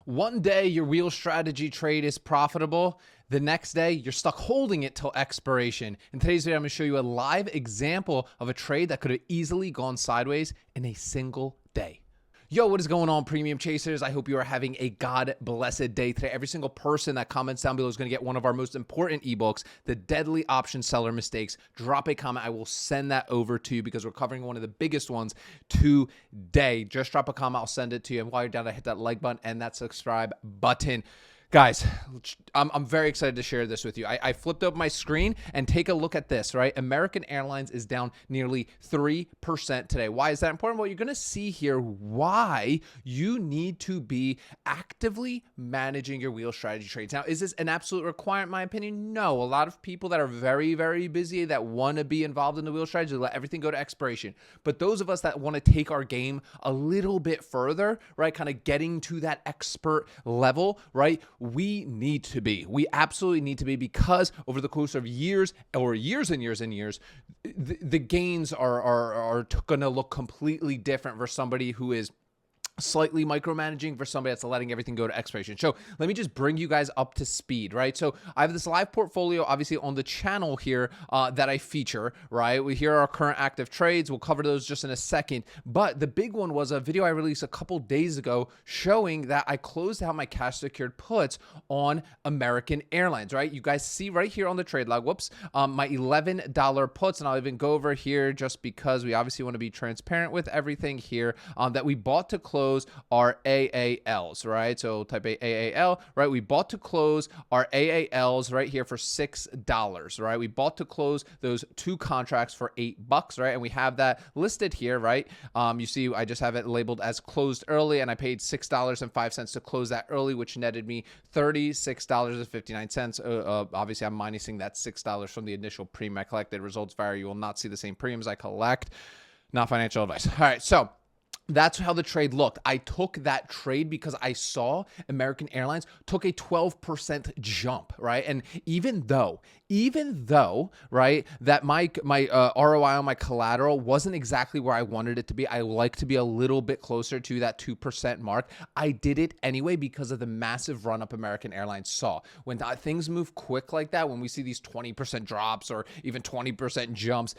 One day your wheel strategy trade is profitable. The next day you're stuck holding it till expiration. In today's video, I'm going to show you a live example of a trade that could have easily gone sideways in a single day. Yo, what is going on, premium chasers? I hope you are having a God-blessed day today. Every single person that comments down below is going to get one of our most important ebooks, The Deadly Option Seller Mistakes. Drop a comment. I will send that over to you because we're covering one of the biggest ones today. Just drop a comment. I'll send it to you. And while you're down, hit that like button and that subscribe button. Guys, I'm very excited to share this with you. I flipped up my screen and take a look at this, right? American Airlines is down nearly 3% today. Why is that important? Well, you're going to see here why you need to be actively managing your wheel strategy trades. Now, is this an absolute requirement, in my opinion? No. A lot of people that are very, very busy that want to be involved in the wheel strategy, let everything go to expiration. But those of us that want to take our game a little bit further, right, kind of getting to that expert level, right, we absolutely need to be, because over the course of years and years, the gains are going to look completely different for somebody who is slightly micromanaging for somebody that's letting everything go to expiration. So let me just bring you guys up to speed, right? So I have this live portfolio, obviously, on the channel here that I feature, right? Here are our current active trades. We'll cover those just in a second. But the big one was a video I released a couple days ago showing that I closed out my cash secured puts on American Airlines, right? You guys see right here on the trade log, my $11 puts. And I'll even go over here just because we obviously want to be transparent with everything here that we bought to close our AALs, right? So type AAL, right? We bought to close our AALs right here for $6, right? We bought to close those two contracts for $8, right? And we have that listed here, right? You see, I just have it labeled as closed early, and I paid $6.05 to close that early, which netted me $36.59. Obviously, I'm minusing that $6 from the initial premium I collected. Results vary. You will not see the same premiums I collect. Not financial advice. All right, so that's how the trade looked. I took that trade because I saw American Airlines took a 12% jump, right? And even though, right, that my ROI on my collateral wasn't exactly where I wanted it to be, I like to be a little bit closer to that 2% mark. I did it anyway because of the massive run up American Airlines saw. When things move quick like that, when we see these 20% drops or even 20% jumps,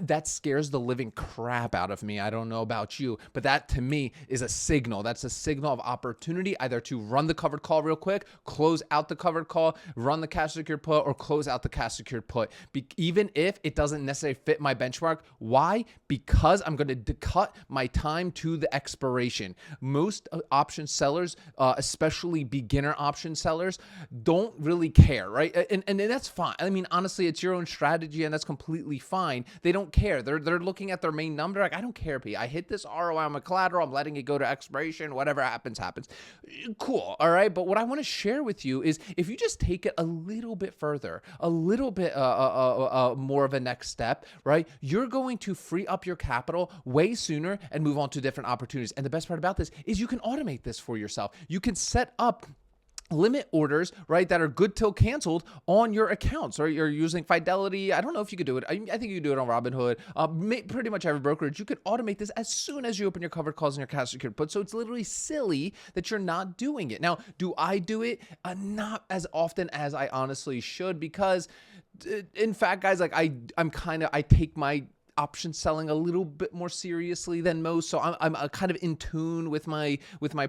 that scares the living crap out of me. I don't know about you, but that to me is a signal. That's a signal of opportunity, either to run the covered call real quick, close out the covered call, run the cash secured put, or close out the cash secured put. Even if it doesn't necessarily fit my benchmark. Why? Because I'm going to cut my time to the expiration. Most option sellers, especially beginner option sellers, don't really care, right? And that's fine. I mean, honestly, it's your own strategy, and that's completely fine. They don't care. They're looking at their main number. Like, I don't care, P. I hit this ROI on my collateral. I'm letting it go to expiration. Whatever happens. Cool. All right. But what I want to share with you is, if you just take it a little bit further, a little bit more of a next step, right, you're going to free up your capital way sooner and move on to different opportunities. And the best part about this is you can automate this for yourself. You can set up limit orders, right, that are good till canceled on your accounts, or you're using Fidelity. I don't know if you could do it. I think you could do it on Robinhood. Pretty much every brokerage. You could automate this as soon as you open your covered calls and your cash secured put. So it's literally silly that you're not doing it. Now, do I do it? Not as often as I honestly should, because in fact, guys, like I take my option selling a little bit more seriously than most. So I'm kind of in tune with my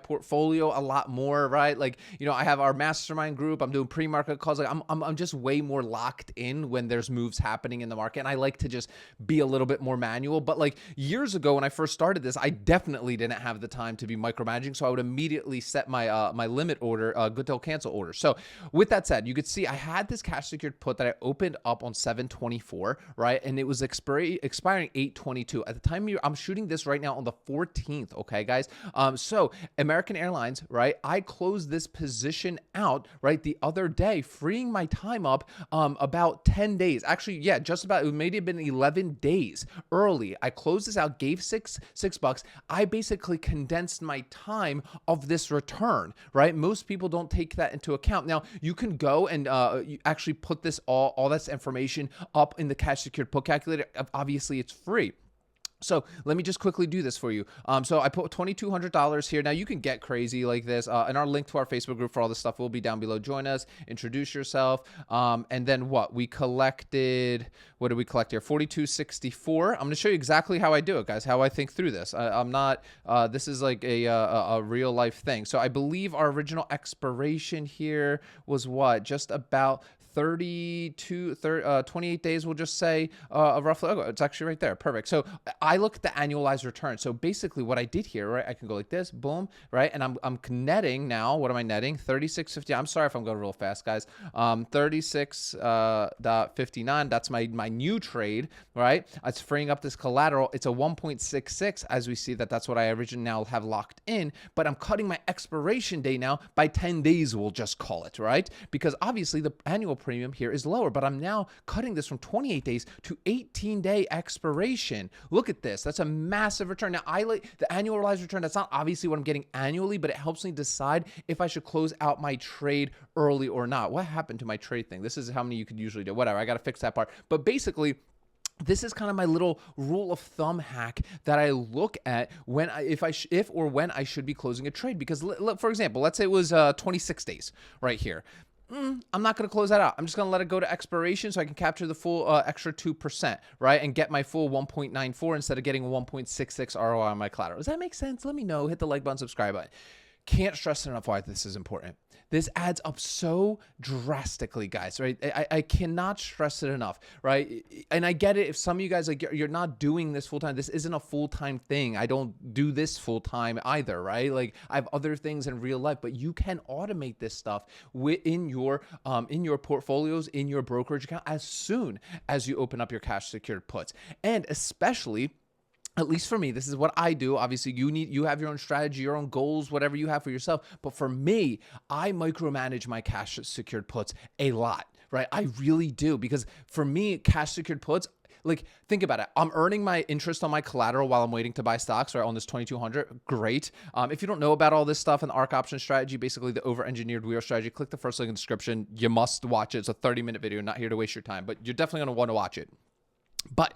portfolio a lot more, right? Like, you know, I have our mastermind group. I'm doing pre-market calls. Like I'm just way more locked in when there's moves happening in the market. And I like to just be a little bit more manual. But like years ago when I first started this, I definitely didn't have the time to be micromanaging. So I would immediately set my my limit order, good till cancel order. So with that said, you could see I had this cash secured put that I opened up on 7/24, right? And it was expiring 8/22. At the time I'm shooting this right now on the 14th, okay, guys? So American Airlines, right? I closed this position out, right, the other day, freeing my time up about 10 days. Actually, yeah, just about, it may have been 11 days early. I closed this out, gave $6. I basically condensed my time of this return, right? Most people don't take that into account. Now, you can go and you actually put this all this information up in the cash secured put calculator. Obviously, it's free. So let me just quickly do this for you. So I put $2,200 here. Now you can get crazy like this. And our link to our Facebook group for all this stuff will be down below. Join us, introduce yourself. And then what? What did we collect here? 4264. I'm going to show you exactly how I do it, guys, how I think through this. I'm not, this is like a real life thing. So I believe our original expiration here was what? Just about 28 days, we'll just say, roughly. Oh, it's actually right there. Perfect. So I look at the annualized return. So basically what I did here, right, I can go like this, boom, right? And I'm netting now. What am I netting? 36.50. I'm sorry if I'm going real fast, guys. 36.59. That's my new trade, right? It's freeing up this collateral. It's a 1.66, as we see that's what I originally now have locked in, but I'm cutting my expiration date now by 10 days, we'll just call it, right? Because obviously the annual premium here is lower, but I'm now cutting this from 28 days to 18-day expiration. Look at this. That's a massive return. Now, I like the annualized return. That's not obviously what I'm getting annually, but it helps me decide if I should close out my trade early or not. What happened to my trade thing? This is how many you could usually do. Whatever. I got to fix that part. But basically, this is kind of my little rule of thumb hack that I look at when if or when I should be closing a trade. Because for example, let's say it was 26 days right here. I'm not going to close that out. I'm just going to let it go to expiration so I can capture the full extra 2%, right? And get my full 1.94 instead of getting a 1.66 ROI on my collateral. Does that make sense? Let me know. Hit the like button, subscribe button. Can't stress enough why this is important. This adds up so drastically, guys, right? I cannot stress it enough, right? And I get it if some of you guys, like, you're not doing this full time. This isn't a full-time thing. I don't do this full-time either, right? Like, I have other things in real life, but you can automate this stuff in your portfolios, in your brokerage account as soon as you open up your cash secured puts. And especially, at least for me, this is what I do. Obviously, you have your own strategy, your own goals, whatever you have for yourself. But for me, I micromanage my cash secured puts a lot, right? I really do, because for me, cash secured puts, like, think about it. I'm earning my interest on my collateral while I'm waiting to buy stocks, right? On this 2,200, great. If you don't know about all this stuff in the Ark Options Strategy, basically the over-engineered wheel strategy, click the first link in the description. You must watch it. It's a 30-minute video. Not here to waste your time, but you're definitely going to want to watch it. But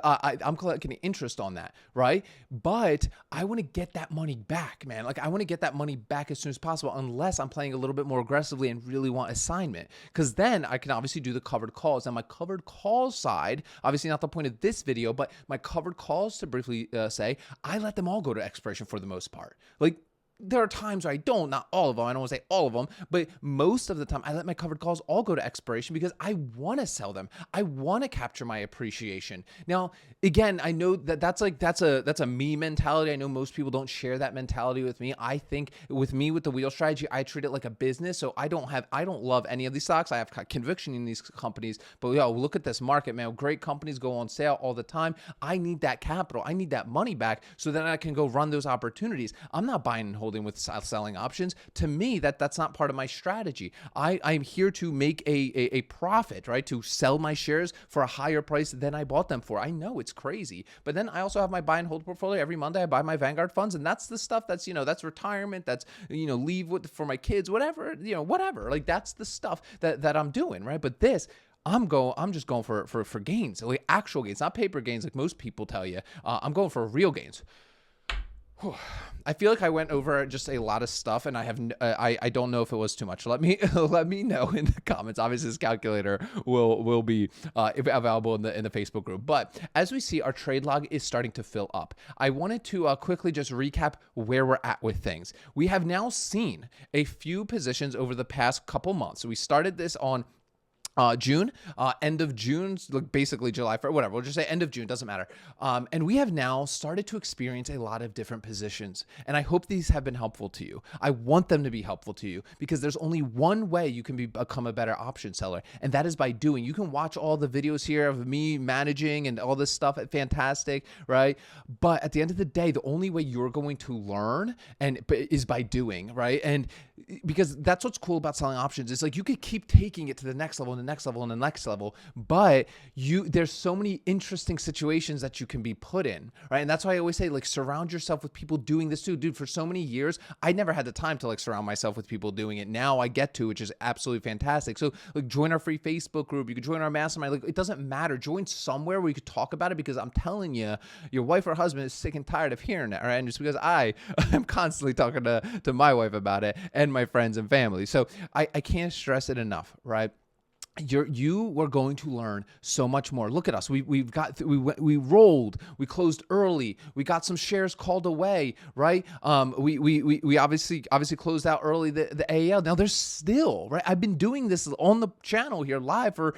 I'm collecting interest on that, right? But I want to get that money back, man. Like, I want to get that money back as soon as possible, unless I'm playing a little bit more aggressively and really want assignment. Because then I can obviously do the covered calls. And my covered call side, obviously not the point of this video, but my covered calls, to briefly say, I let them all go to expiration for the most part. Like, there are times where I don't, not all of them. I don't want to say all of them, but most of the time I let my covered calls all go to expiration because I want to sell them. I want to capture my appreciation. Now, again, I know that's a me mentality. I know most people don't share that mentality with me. I think with the wheel strategy, I treat it like a business. So I don't love any of these stocks. I have conviction in these companies, but look at this market, man. Great companies go on sale all the time. I need that capital. I need that money back so that I can go run those opportunities. I'm not buying and holding with selling options. To me, that's not part of my strategy. I'm here to make a profit, right? To sell my shares for a higher price than I bought them for. I know it's crazy, but then I also have my buy and hold portfolio. Every Monday I buy my Vanguard funds, and that's the stuff that's retirement, that's leave for my kids, whatever. Like, that's the stuff that I'm doing, right? But this, I'm just going for gains, like actual gains, not paper gains like most people tell you. I'm going for real gains. I feel like I went over just a lot of stuff, and I don't know if it was too much. Let me know in the comments. Obviously, this calculator will be available in the Facebook group. But as we see, our trade log is starting to fill up. I wanted to quickly just recap where we're at with things. We have now seen a few positions over the past couple months. So we started this on June, end of June, basically July, whatever. We'll just say end of June, doesn't matter. And we have now started to experience a lot of different positions. And I hope these have been helpful to you. I want them to be helpful to you, because there's only one way you can become a better option seller. And that is by doing. You can watch all the videos here of me managing and all this stuff. Fantastic, right? But at the end of the day, the only way you're going to learn is by doing, right? And because that's what's cool about selling options. It's like you could keep taking it to the next level and the next level and the next level, but there's so many interesting situations that you can be put in, right? And that's why I always say, like, surround yourself with people doing this too. Dude, for so many years, I never had the time to like surround myself with people doing it. Now I get to, which is absolutely fantastic. So like join our free Facebook group. You can join our mastermind. Like, it doesn't matter. Join somewhere where you could talk about it, because I'm telling you, your wife or husband is sick and tired of hearing that, right? And just because I am constantly talking to my wife about it and my friends and family. So I can't stress it enough, right? You were going to learn so much more. Look at us. We rolled. We closed early. We got some shares called away, right? We obviously closed out early the AL. Now there's still, right? I've been doing this on the channel here live for,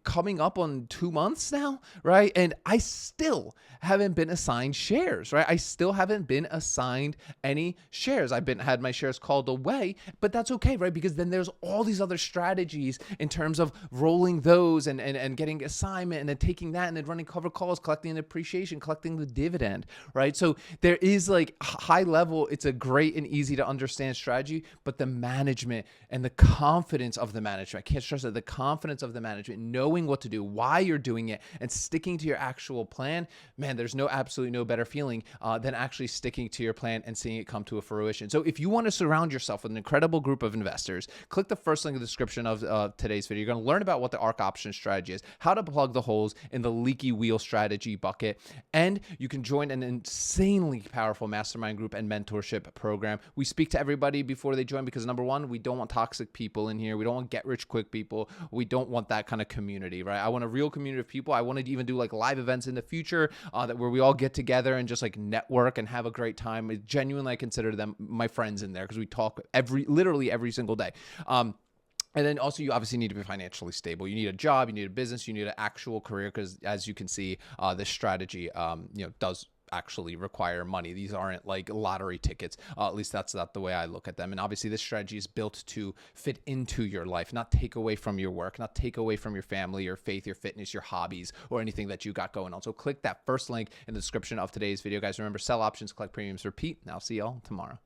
coming up on 2 months now, right? And I still haven't been assigned shares, right? I still haven't been assigned any shares. I've had my shares called away, but that's okay, right? Because then there's all these other strategies in terms of rolling those and getting assignment and then taking that and then running cover calls, collecting the appreciation, collecting the dividend, right? So there is like high level, it's a great and easy to understand strategy, but the management and the confidence of the management, I can't stress that, the confidence of the management, knowing what to do, why you're doing it, and sticking to your actual plan, man, there's absolutely no better feeling than actually sticking to your plan and seeing it come to a fruition. So if you want to surround yourself with an incredible group of investors, click the first link in the description of today's video. You're going to learn about what the Ark Options Strategy is, how to plug the holes in the leaky wheel strategy bucket, and you can join an insanely powerful mastermind group and mentorship program. We speak to everybody before they join because, number one, we don't want toxic people in here. We don't want get-rich-quick people. We don't want that kind of community, right? I want a real community of people. I want to even do like live events in the future where we all get together and just like network and have a great time. Genuinely, I consider them my friends in there because we talk literally every single day. And then also, you obviously need to be financially stable. You need a job, you need a business, you need an actual career, because as you can see, this strategy, does actually require money. These aren't like lottery tickets. At least that's not the way I look at them. And obviously, this strategy is built to fit into your life, not take away from your work, not take away from your family, your faith, your fitness, your hobbies, or anything that you got going on. So click that first link in the description of today's video, guys. Remember, sell options, collect premiums, repeat. And I'll see y'all tomorrow.